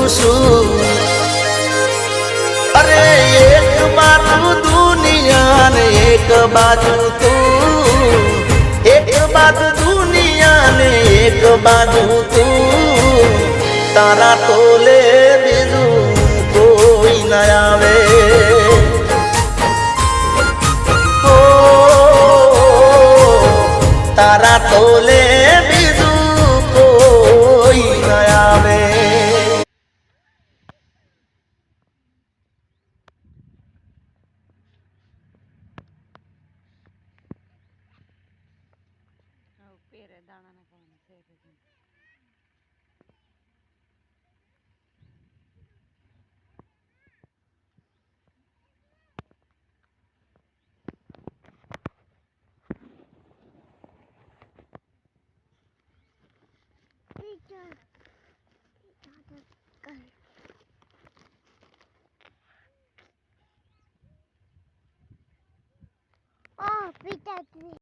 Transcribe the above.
છું અરે એક બાજુ દુનિયા ને એક બાજુ તું એક બાજુ દુનિયા ને એક બાજુ તું તારા તોલે બીજું કોઈ ન આવે તારા તોલે બીજું કોઈ ન આવે પેરે દાણા નાખવાના છે